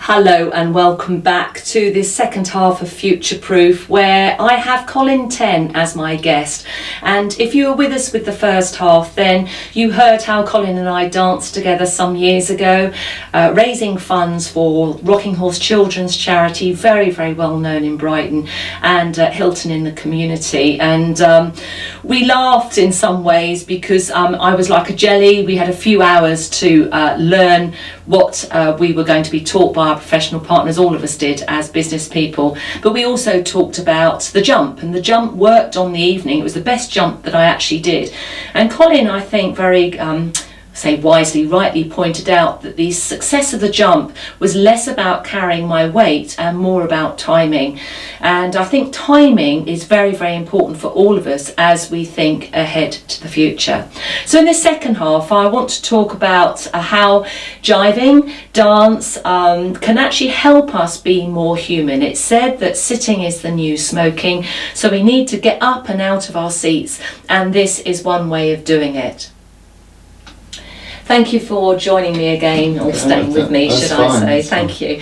Hello and welcome back to this second half of Future Proof, where I have Colin Ten as my guest. And if you were with us with the first half, then you heard how Colin and I danced together some years ago, raising funds for Rocking Horse Children's Charity, very, very well known in Brighton and Hilton in the community. And we laughed in some ways because I was like a jelly. We had a few hours to learn what we were going to be taught by our professional partners. All of us did as business people, but we also talked about the jump, and the jump worked on the evening. It was the best jump that I actually did. And Colin, I think, very wisely, rightly pointed out that the success of the jump was less about carrying my weight and more about timing. And I think timing is very, very important for all of us as we think ahead to the future. So in the second half, I want to talk about how jiving, dance, can actually help us be more human. It's said that sitting is the new smoking, so we need to get up and out of our seats, and this is one way of doing it. Thank you for joining me again, or staying with me, should I say. Thank you.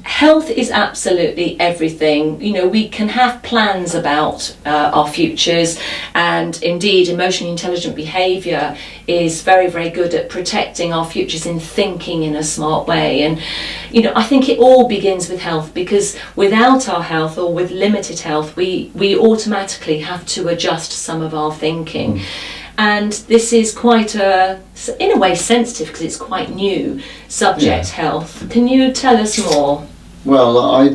Health is absolutely everything. You know, we can have plans about our futures, and indeed emotionally intelligent behaviour is very, very good at protecting our futures in thinking in a smart way. And, you know, I think it all begins with health, because without our health, or with limited health, we automatically have to adjust some of our thinking. And this is quite in a way, sensitive, because it's quite new subject, health. Can you tell us more? Well, I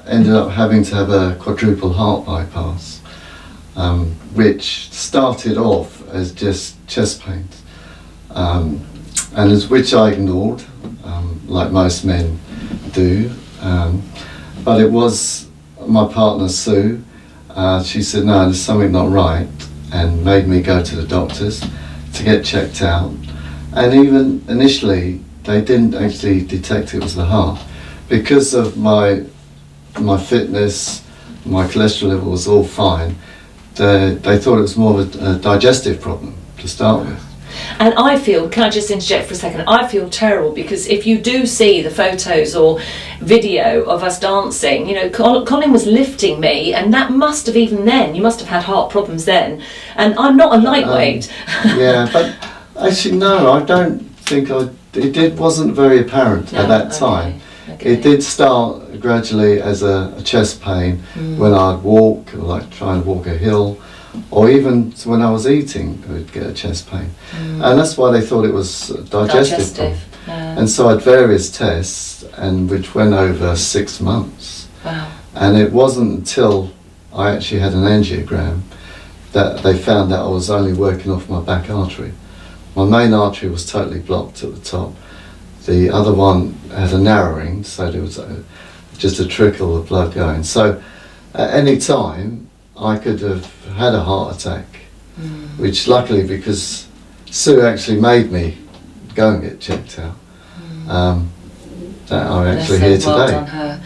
ended up having to have a quadruple heart bypass, which started off as just chest pains, which I ignored, like most men do. But it was my partner, Sue. She said, no, there's something not right, and made me go to the doctors to get checked out. And even initially, they didn't actually detect it was the heart. Because of my fitness, my cholesterol level was all fine, they thought it was more of a digestive problem to start with. And I feel, can I just interject for a second, I feel terrible, because if you do see the photos or video of us dancing, you know, Colin was lifting me, and that must have, even then, you must have had heart problems then, and I'm not a lightweight. Yeah, but actually no, I don't think it wasn't very apparent at that time. Okay. It did start gradually as a chest pain when I'd walk, or like try and walk a hill, or even when I was eating, I would get a chest pain. And that's why they thought it was digestive problem. And so I had various tests, and which went over 6 months. Wow. And it wasn't until I actually had an angiogram that they found that I was only working off my back artery. My main artery was totally blocked at the top. The other one had a narrowing, so there was just a trickle of blood going. So at any time, I could have had a heart attack, which luckily, because Sue actually made me go and get checked out, that I'm actually here today. Well done her.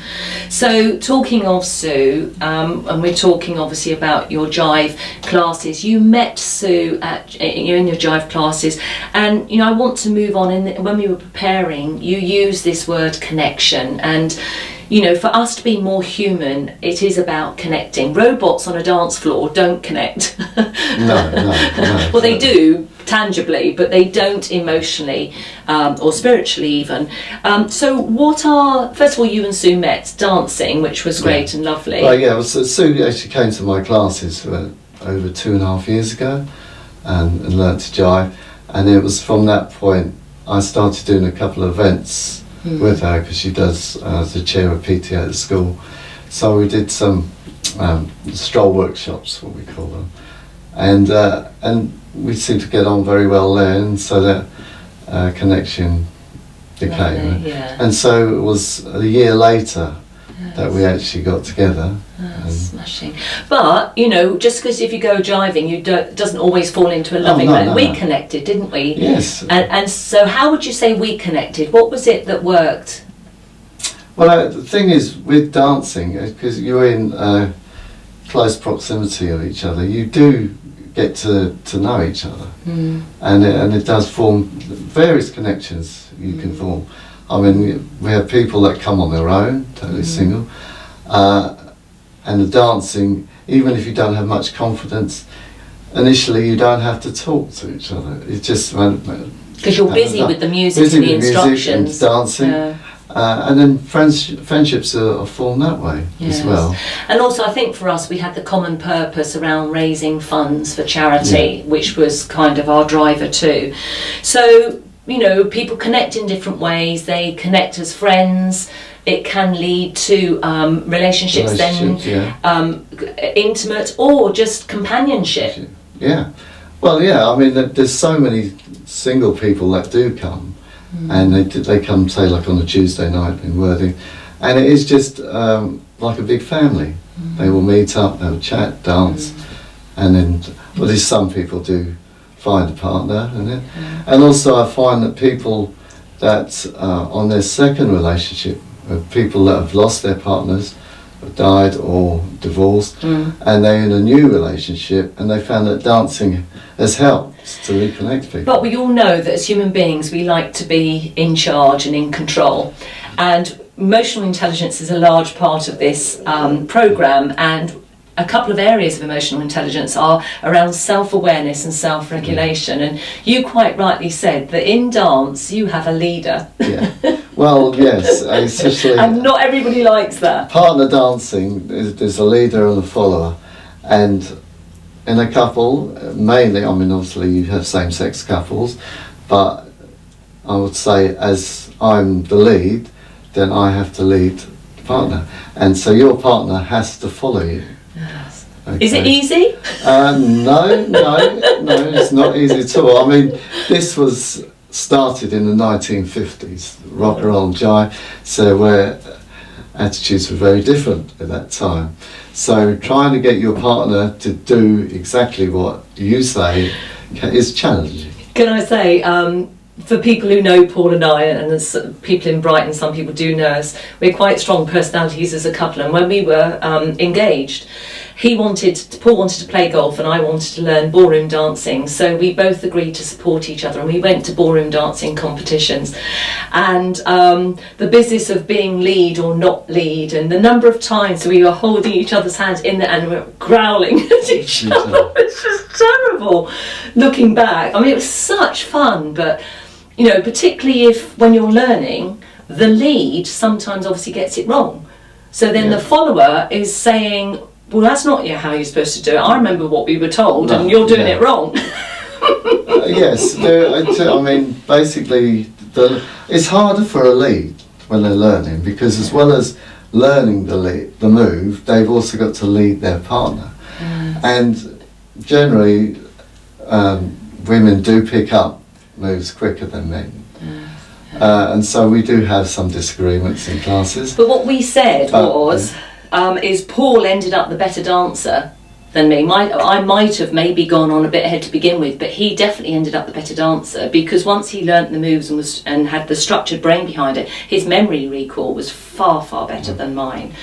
So talking of Sue, and we're talking obviously about your jive classes. You met Sue in your jive classes, and you know, I want to move on. When we were preparing, you used this word connection, and you know, for us to be more human, it is about connecting. Robots on a dance floor don't connect. No. Well, they do tangibly, but they don't emotionally or spiritually even. So first of all, you and Sue met dancing, which was great and lovely. Well, yeah, so Sue actually came to my classes for over 2.5 years ago and learnt to jive. And it was from that point I started doing a couple of events with her, because she does the chair of PTA at the school. So we did some stroll workshops, what we call them, and we seemed to get on very well there, and so that connection became. Lovely, yeah. And so it was a year later that we actually got together. Smashing. But you know, just because if you go jiving, doesn't always fall into a loving way. We connected, didn't we? Yes. And so, how would you say we connected? What was it that worked? Well, the thing is with dancing, because you're in close proximity of each other, you do get to know each other, and it does form various connections you can form. I mean, we have people that come on their own, totally single, and the dancing, even if you don't have much confidence, initially you don't have to talk to each other. It's just because you're busy with the music and the instructions, and dancing. Yeah. And then friendships are formed that way as well. And also I think for us we had the common purpose around raising funds for charity, which was kind of our driver too. So, you know, people connect in different ways. They connect as friends. It can lead to relationships then intimate or just companionship. Yeah. Well, yeah, I mean there's so many single people that do come. And they come, say, like on a Tuesday night in Worthing, and it is just like a big family. They will meet up, they'll chat, dance, and then, well, there's some people do find a partner, and also I find that people that on their second relationship, people that have lost their partners, have died or divorced, and they're in a new relationship, and they found that dancing has helped to reconnect people. But we all know that as human beings we like to be in charge and in control, and emotional intelligence is a large part of this programme, and a couple of areas of emotional intelligence are around self-awareness and self-regulation, and you quite rightly said that in dance you have a leader. Yeah. Well, yes, especially and not everybody likes that. Partner dancing, there's a leader and a follower, and in a couple, mainly, I mean obviously you have same-sex couples, but I would say as I'm the lead, then I have to lead the partner, and so your partner has to follow you. Yes. Okay. Is it easy? No, it's not easy at all. I mean, this was started in the 1950s, rock and roll jive, so where attitudes were very different at that time. So trying to get your partner to do exactly what you say is challenging. Can I say, for people who know Paul and I, and as people in Brighton, some people do know us, we're quite strong personalities as a couple, and when we were engaged, Paul wanted to play golf and I wanted to learn ballroom dancing, so we both agreed to support each other and we went to ballroom dancing competitions, and the business of being lead or not lead, and the number of times we were holding each other's hands in there and we were growling at each other. It's just terrible looking back. I mean, it was such fun, but you know, particularly if when you're learning, the lead sometimes obviously gets it wrong, so then the follower is saying, well, that's not how you're supposed to do it. I remember what we were told, and you're doing it wrong. Yes, I mean, basically, it's harder for a lead when they're learning, because as well as learning the move, they've also got to lead their partner. And generally, women do pick up moves quicker than men. And so we do have some disagreements in classes. But what we said is Paul ended up the better dancer than me. I might have maybe gone on a bit ahead to begin with, but he definitely ended up the better dancer, because once he learnt the moves and had the structured brain behind it, his memory recall was far, far better than mine.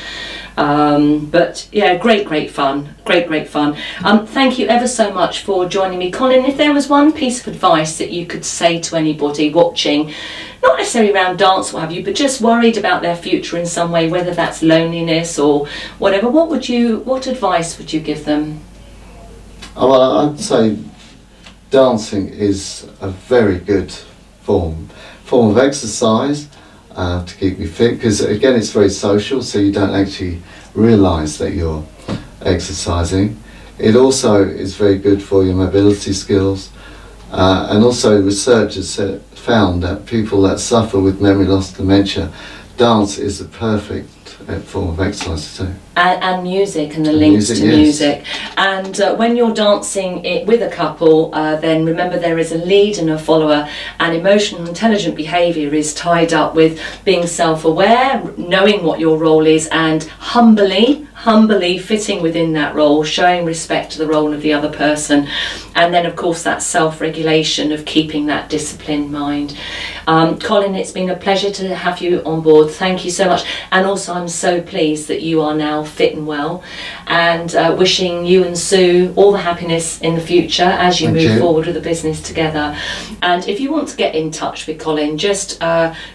But yeah, great fun. Thank you ever so much for joining me, Colin. If there was one piece of advice that you could say to anybody watching, not necessarily around dance, what have you, but just worried about their future in some way, whether that's loneliness or whatever, what advice would you give them? Oh, well, I'd say dancing is a very good form of exercise to keep you fit, because again it's very social, so you don't actually realise that you're exercising. It also is very good for your mobility skills, and also research has found that people that suffer with memory loss, dementia, dance is a perfect form of exercise too. And music, and the links to music. And when you're dancing with a couple, then remember there is a lead and a follower, and emotional intelligent behaviour is tied up with being self-aware, knowing what your role is, and humbly humbly fitting within that role, showing respect to the role of the other person, and then of course that self-regulation of keeping that disciplined mind. Colin, it's been a pleasure to have you on board. Thank you so much, and also I'm so pleased that you are now fit and well, and wishing you and Sue all the happiness in the future as you move forward with the business together. And if you want to get in touch with Colin, just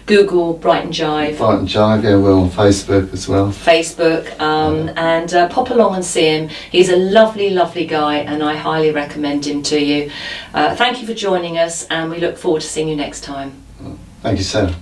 Google Brighton Jive. Brighton Jive, yeah, we're on Facebook as well. Facebook, and pop along and see him. He's a lovely, lovely guy, and I highly recommend him to you. Thank you for joining us, and we look forward to seeing you next time. Thank you, Sarah.